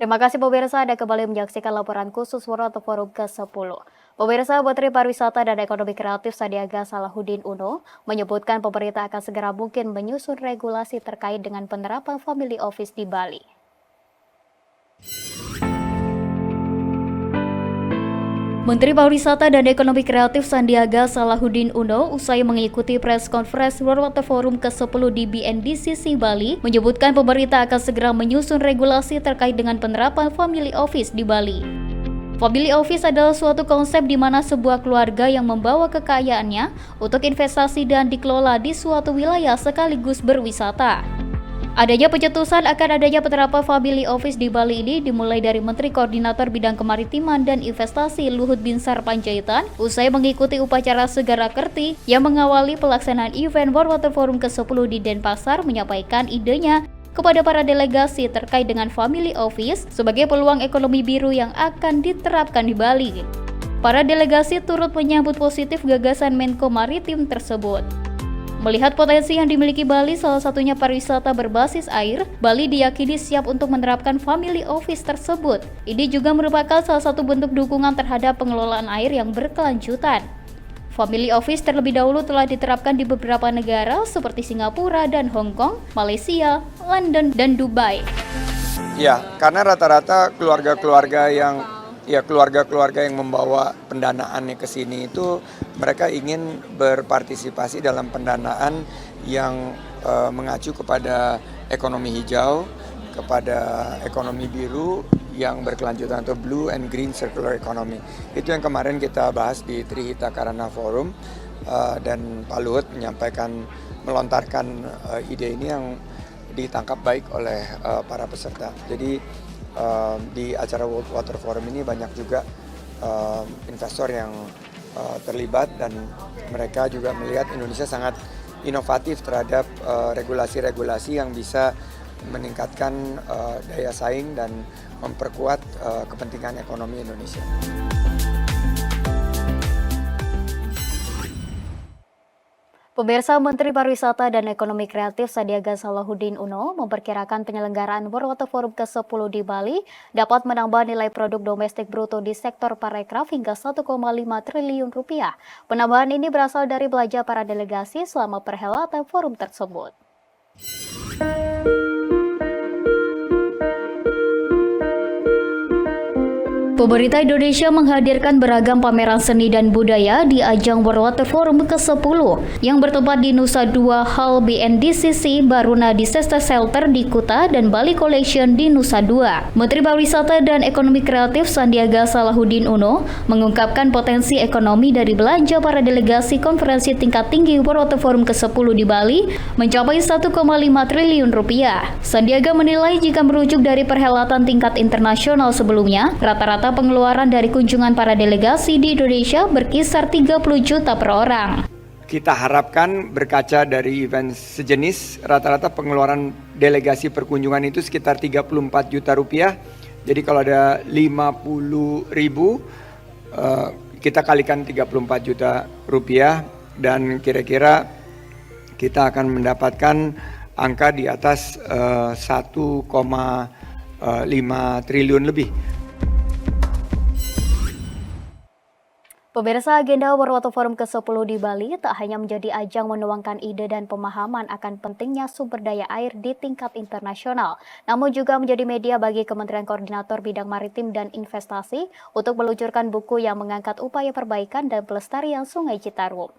Terima kasih pemirsa, Anda kembali menyaksikan laporan khusus World Forum ke-10. Pemirsa, Menteri Pariwisata dan Ekonomi Kreatif Sandiaga Salahuddin Uno menyebutkan pemerintah akan segera mungkin menyusun regulasi terkait dengan penerapan family office di Bali. Menteri Pariwisata dan Ekonomi Kreatif Sandiaga Salahuddin Uno usai mengikuti press conference World Water Forum ke-10 di BNDCC Bali menyebutkan pemerintah akan segera menyusun regulasi terkait dengan penerapan family office di Bali. Family office adalah suatu konsep di mana sebuah keluarga yang membawa kekayaannya untuk investasi dan dikelola di suatu wilayah sekaligus berwisata. Adanya pencetusan akan adanya penerapan family office di Bali ini dimulai dari Menteri Koordinator Bidang Kemaritiman dan Investasi Luhut Binsar Panjaitan usai mengikuti upacara Segara Kerti yang mengawali pelaksanaan event World Water Forum ke-10 di Denpasar menyampaikan idenya kepada para delegasi terkait dengan family office sebagai peluang ekonomi biru yang akan diterapkan di Bali. Para delegasi turut menyambut positif gagasan Menko Maritim tersebut. Melihat potensi yang dimiliki Bali, salah satunya pariwisata berbasis air, Bali diyakini siap untuk menerapkan family office tersebut. Ini juga merupakan salah satu bentuk dukungan terhadap pengelolaan air yang berkelanjutan. Family office terlebih dahulu telah diterapkan di beberapa negara seperti Singapura dan Hong Kong, Malaysia, London, dan Dubai. Ya, karena rata-rata keluarga-keluarga yang membawa pendanaannya ke sini itu mereka ingin berpartisipasi dalam pendanaan yang mengacu kepada ekonomi hijau, kepada ekonomi biru yang berkelanjutan atau blue and green circular economy. Itu yang kemarin kita bahas di Trihita Karana Forum dan Pak Luhut melontarkan ide ini yang ditangkap baik oleh para peserta. Jadi di acara World Water Forum ini banyak juga investor yang terlibat dan mereka juga melihat Indonesia sangat inovatif terhadap regulasi-regulasi yang bisa meningkatkan daya saing dan memperkuat kepentingan ekonomi Indonesia. Pemirsa, Menteri Pariwisata dan Ekonomi Kreatif Sandiaga Salahuddin Uno memperkirakan penyelenggaraan World Water Forum ke-10 di Bali dapat menambah nilai produk domestik bruto di sektor parekraf hingga 1,5 triliun rupiah. Penambahan ini berasal dari belanja para delegasi selama perhelatan forum tersebut. Pemerintah Indonesia menghadirkan beragam pameran seni dan budaya di ajang World Water Forum ke-10 yang bertempat di Nusa Dua Hall BNDCC, Baruna di Sesta Shelter di Kuta, dan Bali Collection di Nusa Dua. Menteri Pariwisata dan Ekonomi Kreatif Sandiaga Salahuddin Uno mengungkapkan potensi ekonomi dari belanja para delegasi konferensi tingkat tinggi World Water Forum ke-10 di Bali mencapai 1,5 triliun rupiah. Sandiaga menilai jika merujuk dari perhelatan tingkat internasional sebelumnya, rata-rata pengeluaran dari kunjungan para delegasi di Indonesia berkisar 30 juta per orang. Kita harapkan berkaca dari event sejenis, rata-rata pengeluaran delegasi perkunjungan itu sekitar 34 juta rupiah. Jadi kalau ada 50 ribu, kita kalikan 34 juta rupiah dan kira-kira kita akan mendapatkan angka di atas 1,5 triliun lebih. Pemirsa, agenda World Water Forum ke-10 di Bali tak hanya menjadi ajang menuangkan ide dan pemahaman akan pentingnya sumber daya air di tingkat internasional, namun juga menjadi media bagi Kementerian Koordinator Bidang Maritim dan Investasi untuk meluncurkan buku yang mengangkat upaya perbaikan dan pelestarian Sungai Citarum.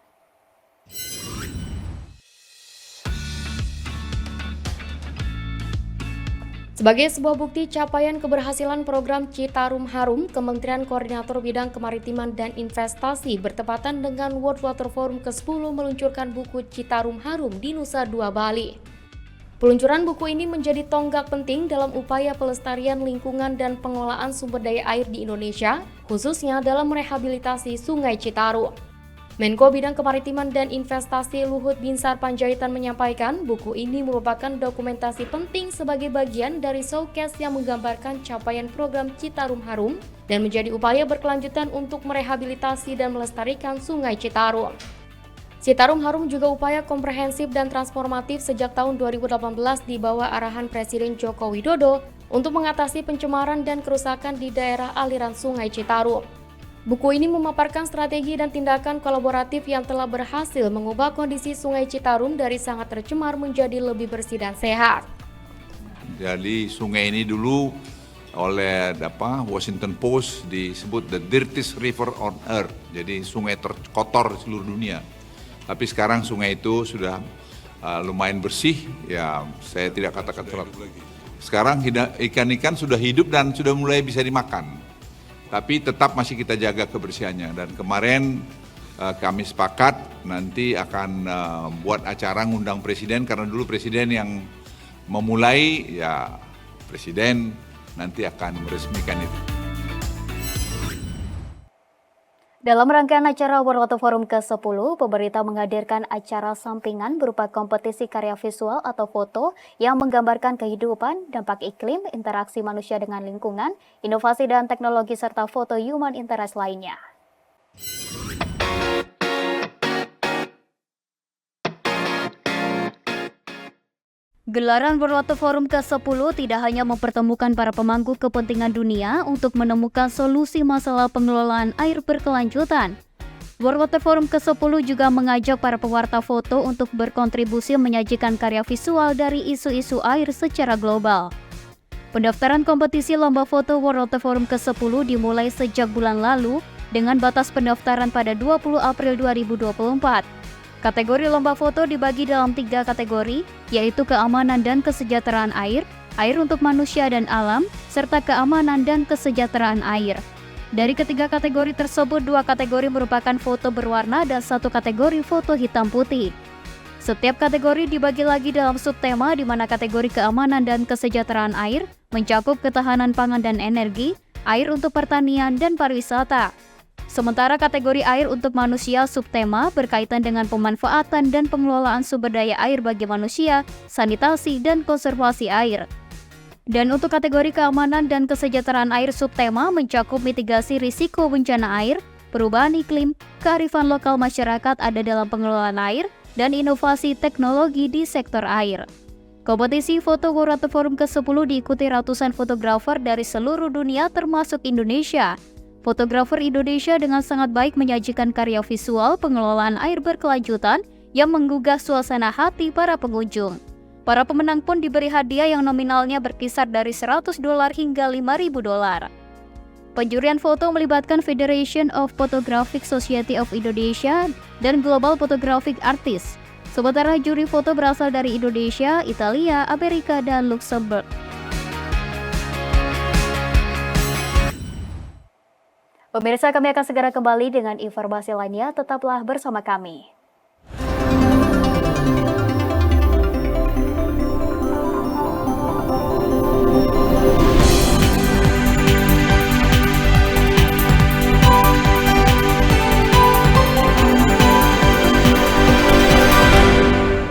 Sebagai sebuah bukti capaian keberhasilan program Citarum Harum, Kementerian Koordinator Bidang Kemaritiman dan Investasi bertepatan dengan World Water Forum ke-10 meluncurkan buku Citarum Harum di Nusa Dua, Bali. Peluncuran buku ini menjadi tonggak penting dalam upaya pelestarian lingkungan dan pengelolaan sumber daya air di Indonesia, khususnya dalam merehabilitasi Sungai Citarum. Menko Bidang Kemaritiman dan Investasi Luhut Binsar Panjaitan menyampaikan buku ini merupakan dokumentasi penting sebagai bagian dari showcase yang menggambarkan capaian program Citarum Harum dan menjadi upaya berkelanjutan untuk merehabilitasi dan melestarikan Sungai Citarum. Citarum Harum juga upaya komprehensif dan transformatif sejak tahun 2018 di bawah arahan Presiden Joko Widodo untuk mengatasi pencemaran dan kerusakan di daerah aliran Sungai Citarum. Buku ini memaparkan strategi dan tindakan kolaboratif yang telah berhasil mengubah kondisi Sungai Citarum dari sangat tercemar menjadi lebih bersih dan sehat. Jadi sungai ini dulu oleh Washington Post disebut the dirtiest river on earth. Jadi sungai terkotor di seluruh dunia. Tapi sekarang sungai itu sudah lumayan bersih. Ya, saya tidak katakan terlalu. Sekarang ikan-ikan sudah hidup dan sudah mulai bisa dimakan. Tapi tetap masih kita jaga kebersihannya. Dan kemarin kami sepakat nanti akan buat acara ngundang presiden, karena dulu presiden yang memulai, ya presiden nanti akan meresmikan itu. Dalam rangkaian acara World Water Forum ke-10, pemerintah menghadirkan acara sampingan berupa kompetisi karya visual atau foto yang menggambarkan kehidupan, dampak iklim, interaksi manusia dengan lingkungan, inovasi dan teknologi, serta foto human interest lainnya. Gelaran World Water Forum ke-10 tidak hanya mempertemukan para pemangku kepentingan dunia untuk menemukan solusi masalah pengelolaan air berkelanjutan. World Water Forum ke-10 juga mengajak para pewarta foto untuk berkontribusi menyajikan karya visual dari isu-isu air secara global. Pendaftaran kompetisi lomba foto World Water Forum ke-10 dimulai sejak bulan lalu dengan batas pendaftaran pada 20 April 2024. Kategori lomba foto dibagi dalam 3 kategori, yaitu keamanan dan kesejahteraan air, air untuk manusia dan alam, serta keamanan dan kesejahteraan air. Dari ketiga kategori tersebut, 2 kategori merupakan foto berwarna dan 1 kategori foto hitam putih. Setiap kategori dibagi lagi dalam subtema, di mana kategori keamanan dan kesejahteraan air mencakup ketahanan pangan dan energi, air untuk pertanian dan pariwisata. Sementara kategori air untuk manusia subtema berkaitan dengan pemanfaatan dan pengelolaan sumber daya air bagi manusia, sanitasi, dan konservasi air. Dan untuk kategori keamanan dan kesejahteraan air subtema mencakup mitigasi risiko bencana air, perubahan iklim, kearifan lokal masyarakat ada dalam pengelolaan air, dan inovasi teknologi di sektor air. Kompetisi foto World Water Forum ke-10 diikuti ratusan fotografer dari seluruh dunia termasuk Indonesia. Fotografer Indonesia dengan sangat baik menyajikan karya visual pengelolaan air berkelanjutan yang menggugah suasana hati para pengunjung. Para pemenang pun diberi hadiah yang nominalnya berkisar dari $100 hingga $5.000. Penjurian foto melibatkan Federation of Photographic Society of Indonesia dan Global Photographic Artists. Sementara juri foto berasal dari Indonesia, Italia, Amerika, dan Luxembourg. Pemirsa, kami akan segera kembali dengan informasi lainnya. Tetaplah bersama kami.